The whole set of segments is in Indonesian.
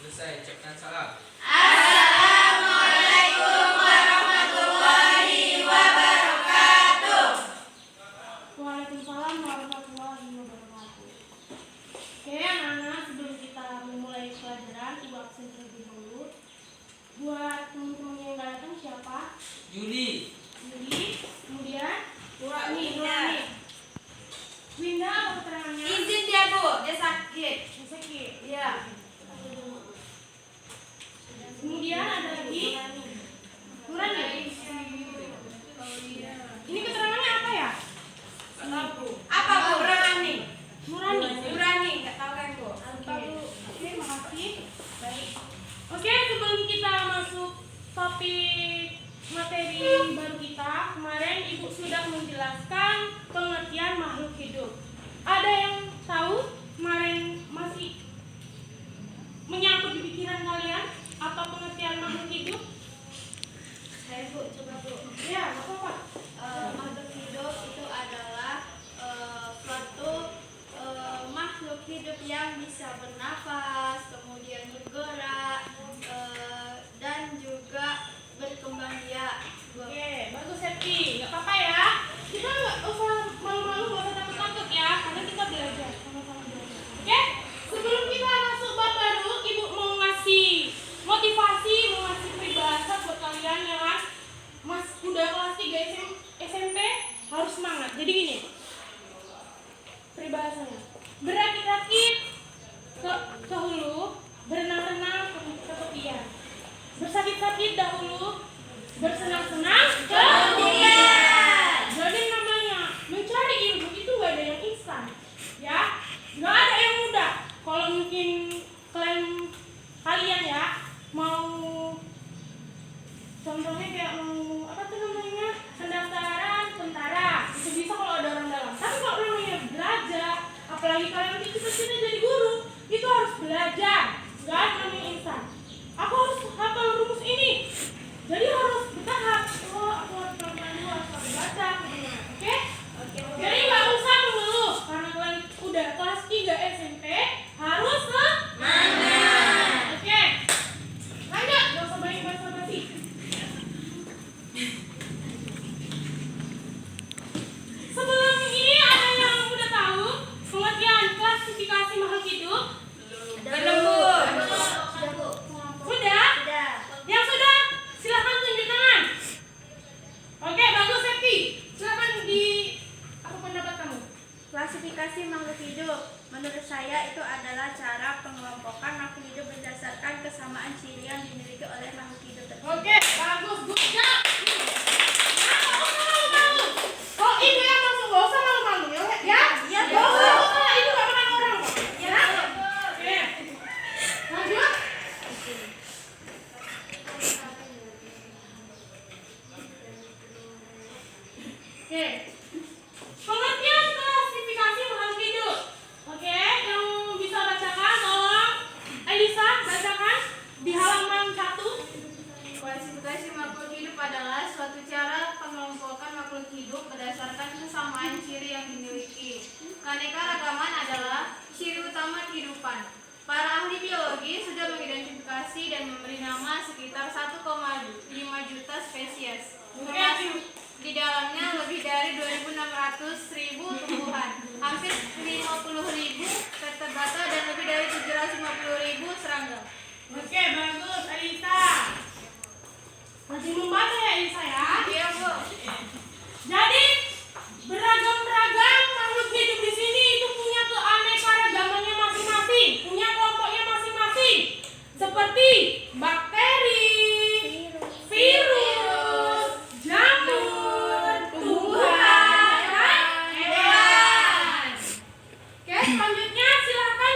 Selesai, ucapkan salam. Assalamualaikum warahmatullahi wabarakatuh. Waalaikumsalam warahmatullahi wabarakatuh. Oke, anak-anak, sebelum kita memulai pelajaran, ibu absen terlebih dahulu. Buat teman-teman yang nggak datang siapa? Yuli. Kemudian Nurani. Winda, apa keterangannya? Izin dia Bu, dia sakit. Sakit. Iya. Kemudian ada lagi Nurani. Ini keterangannya apa ya? Apa Bu? Nurani. Nurani. Nggak tahu kan Bu? Oke, makasih. Baik. Oke, sebelum kita masuk topik materi baru kita, kemarin Ibu sudah menjelaskan pengertian makhluk hidup. Ada yang tahu kemarin masih menyangkut di pikiran kalian apa pengertian makhluk hidup? Saya Bu, coba Bu. Ya, nggak apa-apa. Makhluk hidup itu adalah suatu makhluk hidup yang bisa bernafas, kemudian bergerak, dan juga berkembang biak. Oke, bagus Septi. Nggak apa-apa ya. Kita nggak usah malu-malu, nggak usah takut-takut ya, karena kita belajar sama-sama belajar. Oke? Sebelum kita masuk bab baru, Ibu mau ngasih motivasi, mau ngasih peribahasa buat kalian ya kan? Mas udah kelas 3 SMP harus semangat. Jadi gini. Peribahasanya. Berakit-rakit ke hulu, berenang-renang ke tepian. Bersakit-sakit dahulu, bersenang-senang kemudian. Jadi namanya mencari ilmu itu gak ada yang instan, ya, gak ada yang mudah. Kalau mungkin kalian ya mau, contohnya kayak mau apa tuh namanya, pendaftaran tentara, itu bisa kalau ada orang dalam. Tapi kalau namanya belajar, apalagi kalian cita-cita jadi guru, itu harus belajar, gak ada namanya instan. Aku harus hafal rumus ini, jadi harus bertahap. Oh, aku harus pelan-pelan dulu, harus baca, oke? Jadi nggak usah mengeluh karena kalian udah kelas 3 SMP, harus semangat. Oke, lanjut, nggak usah banyak basa-basi. Sebelum ini ada yang udah tahu pengertian klasifikasi makhluk hidup? Belum Bu. Udah? Yang sudah, silahkan tunjuk tangan. Oke, bagus Septi. Silahkan apa pendapat kamu? Klasifikasi makhluk hidup menurut saya itu adalah cara pengelompokan makhluk hidup berdasarkan kesamaan ciri yang dimiliki oleh makhluk hidup tersebut. Oke, bagus, good job. Nah, nggak usah malu-malu. Oh, ibu yang masuk, nggak usah malu-malu ya? Ya? Iya, Nggak Bu. usah, ibu nggak makan orang kok. Ya? Oke. Lanjut. Oke. Pengertian klasifikasi makhluk hidup. Oke, yang bisa bacakan tolong Elisa bacakan di halaman 1. Klasifikasi makhluk hidup adalah suatu cara pengelompokan makhluk hidup berdasarkan kesamaan ciri yang dimiliki. Keanekaragaman adalah ciri utama kehidupan. Para ahli biologi sudah mengidentifikasi dan memberi nama sekitar 1,5 juta spesies. Termasuk di dalamnya lebih dari 2.600.000 tumbuhan, hampir 50.000 vertebrata dan lebih dari 750.000 serangga. Oke, bagus Elisa. Masih membaca ya Elisa ya? Iya Bu. Jadi beragam-ragam makhluk hidup di sini itu punya keanekaragamannya masing-masing, punya kelompoknya masing-masing. Seperti bakteri, virus, jamur, tumbuhan, dan hewan. Oke, selanjutnya silakan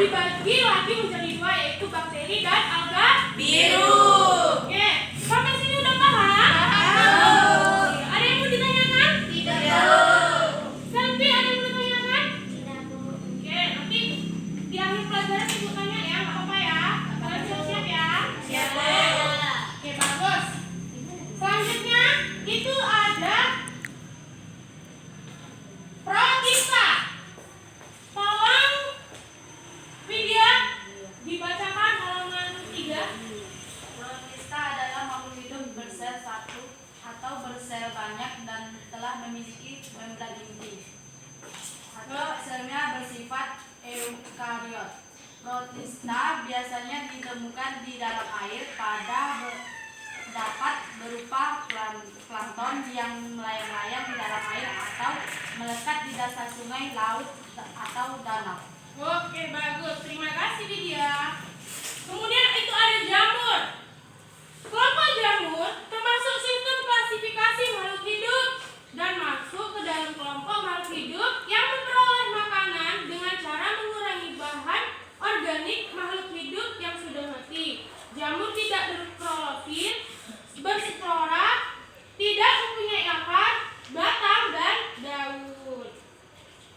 dibagi lagi menjadi dua, yaitu bakteri dan alga Biru. Oke, sampai sini udah paham? Paham. Ada yang mau ditanyakan? Tidak. Selvi, ada yang mau ditanyakan? Oke, nanti di akhir pelajaran ibu tanya ya, nggak apa-apa ya. Kalian siap-siap ya? Siap. Oke, bagus. Selanjutnya itu ada protista. Tolong Widya dibacakan halaman 3. Protista adalah makhluk hidup bersel satu atau bersel banyak dan telah memiliki membran inti atau selnya bersifat eukariot. Protista biasanya ditemukan di dalam air dapat berupa plankton yang melayang-layang di dalam air atau melekat di dasar sungai, laut, atau danau. Oke, bagus. Terima kasih Widya. Kemudian itu ada jamur. Kelompok jamur termasuk sistem klasifikasi makhluk hidup dan masuk ke dalam kelompok makhluk hidup yang memperoleh makanan dengan cara mengurangi bahan organik makhluk hidup yang sudah mati. Jamur tidak berklorofil, berspora, tidak mempunyai akar, batang, dan daun.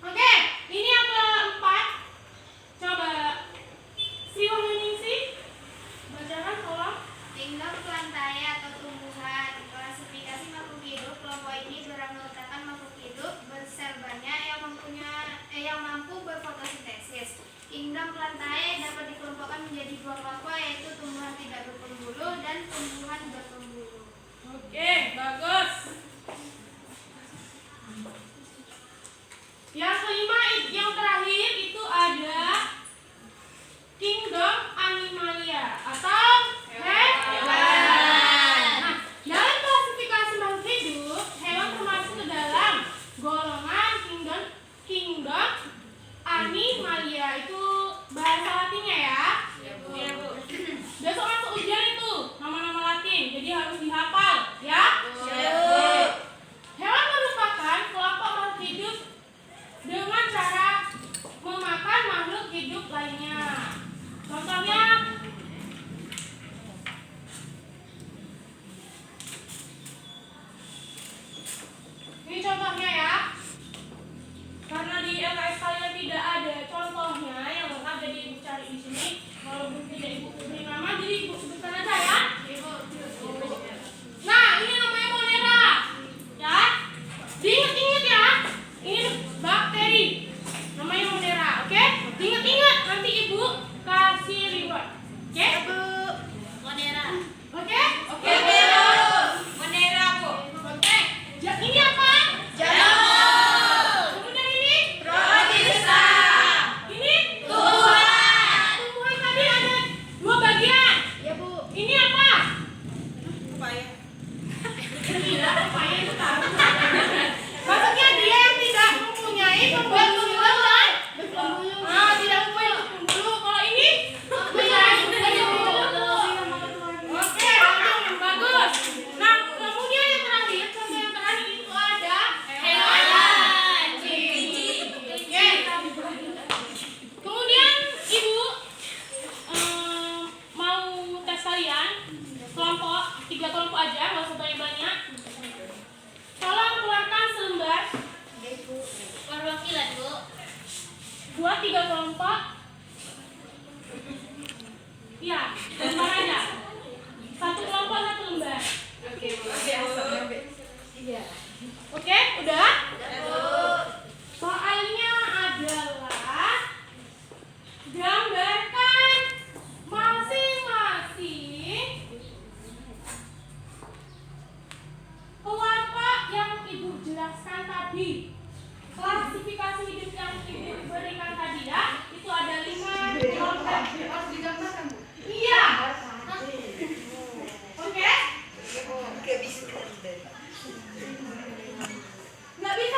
Oke, ini yang keempat. Coba Sri Wahyuningsih bacakan tolong. Kingdom Plantae atau tumbuhan. Klasifikasi makhluk hidup. Kelompok ini beranggotakan makhluk hidup bersel banyak yang mampu berfotosintesis. Kingdom Plantae dapat dikelompokkan menjadi dua kelompok, yaitu tumbuhan tidak berpembuluh dan tumbuhan berpembuluh. Oke, bagus. Yang kelima, yang terakhir itu ada Kingdom Animalia atau hewan. Nah, dalam klasifikasi makhluk hidup, hewan termasuk ke dalam golongan Kingdom Animalia. Itu bahasa Latinnya ya. Iya, Bu. Besok masuk ujian itu nama-nama Latin, jadi harus dihafal ya. Hewan merupakan kelompok makhluk hidup dengan cara memakan makhluk hidup lainnya. Contohnya ini contohnya ya. Karena di LKS kalian tidak ada contohnya yang lengkap, jadi ibu cari di sini. Kalau tidak ibu beri nama, jadi ibu sebutkan aja ya. Nah, ini namanya Monera, ya. Diingat-ingat ya. Ini bakteri, namanya Monera, oke? Ingat-ingat, nanti ibu kasih reward, oke? Monera. Oke? Oke, Monera, Bu. Oke. Ini apa? Jamur. Kemudian ini? Protista. Ini? Tumbuhan. Tumbuhan tadi ada dua bagian. Ya, Bu. Ini apa? Pepaya. Tidak, pepaya itu tahu. Maksudnya dia yang tidak mempunyai pembuluh dan Berpembuluh. tidak mempunyai pembuluh. Kalau ini mempunyai pembuluh. Oke, langsung bagus. Nah, kemudian yang terakhir, contoh yang terakhir itu ada hewan. Oke. Kemudian ibu mau tes kalian kelompok, 3 kelompok aja, nggak usah banyak-banyak. Tolong keluarkan selembar. Perwakilan, Bu. Buat 3 kelompok. Iya, lembar aja. 1 kelompok 1 lembar. Oke, udah? Soalnya adalah gambarkan masing-masing kelompok yang ibu jelaskan tadi. Klasifikasi hidup yang ibu berikan tadi ya, itu ada 5 kelompok. Harus digambarkan, Bu. Iya. Oke? Nggak bisa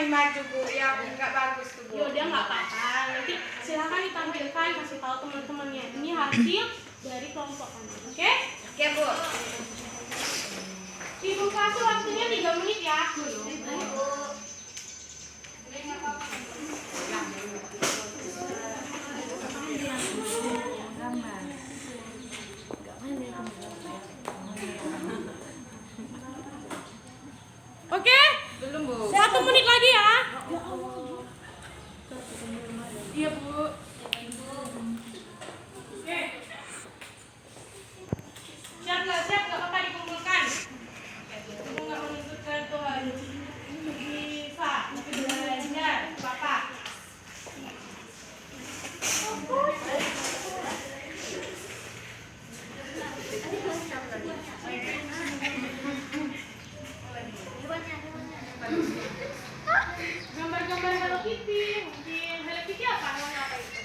nih maju Bu, ya nggak bagus tuh Bu. Yaudah nggak apa-apa. Nanti silakan ditampilkan, kasih tahu teman-temannya. Ini hasil dari kelompokan. Oke? Oke Bu. Ibu kasih waktunya 3 menit ya. Oke? Belum Bu. 1 menit lagi ya. Iya Bu. Oke. Siap nggak? Siap nggak? Kakak dikumpulkan. Ibu nggak menuntutkan Tuhan. Bisa. Tapi belajar. Papa. Gambar-gambar Hello Kitty. Mungkin Hello Kitty apa? Warna apa itu?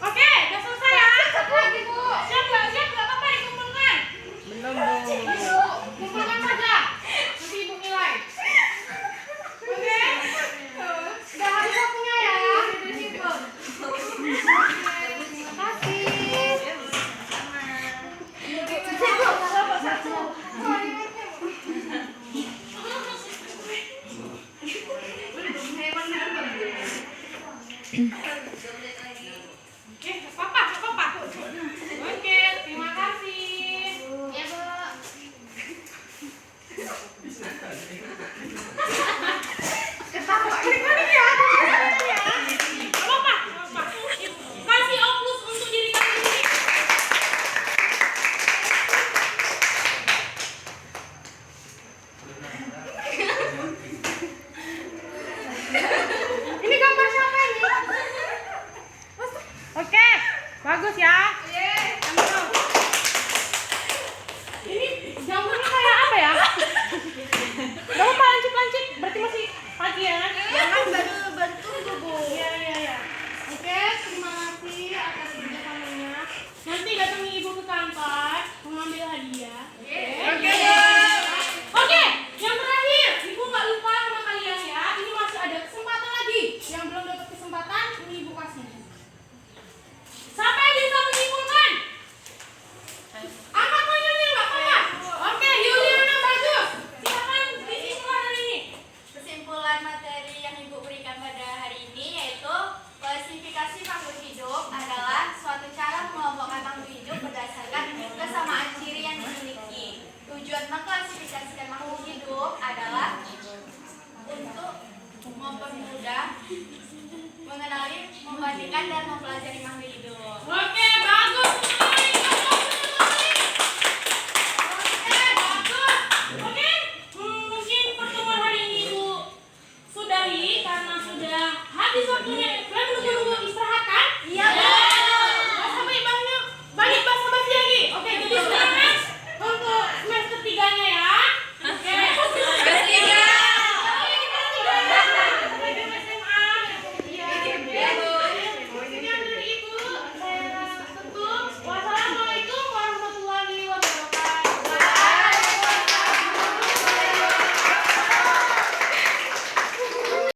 Oke, udah selesai ya. Siap nggak? Siap nggak? Apa dikumpulkan? Belum Bu. Kumpulkan saja. Nanti ibu nilai. Oke. Udah habis waktunya ya. Terima Oke, apa? Oke, terima kasih. Ya Bu. Apa? Kasih oplus untuk diri kamu sendiri. Ini gambar siapa ini? Oke, bagus ya. Ini jamurnya kayak apa ya? Gak apa lancip-lancip, berarti masih pagi ya kan? Jangan baru bertumbuh Bu. Iya. Oke, terima kasih atas kerjasamanya. Nanti datangi ibu ke kantor mengambil hadiah.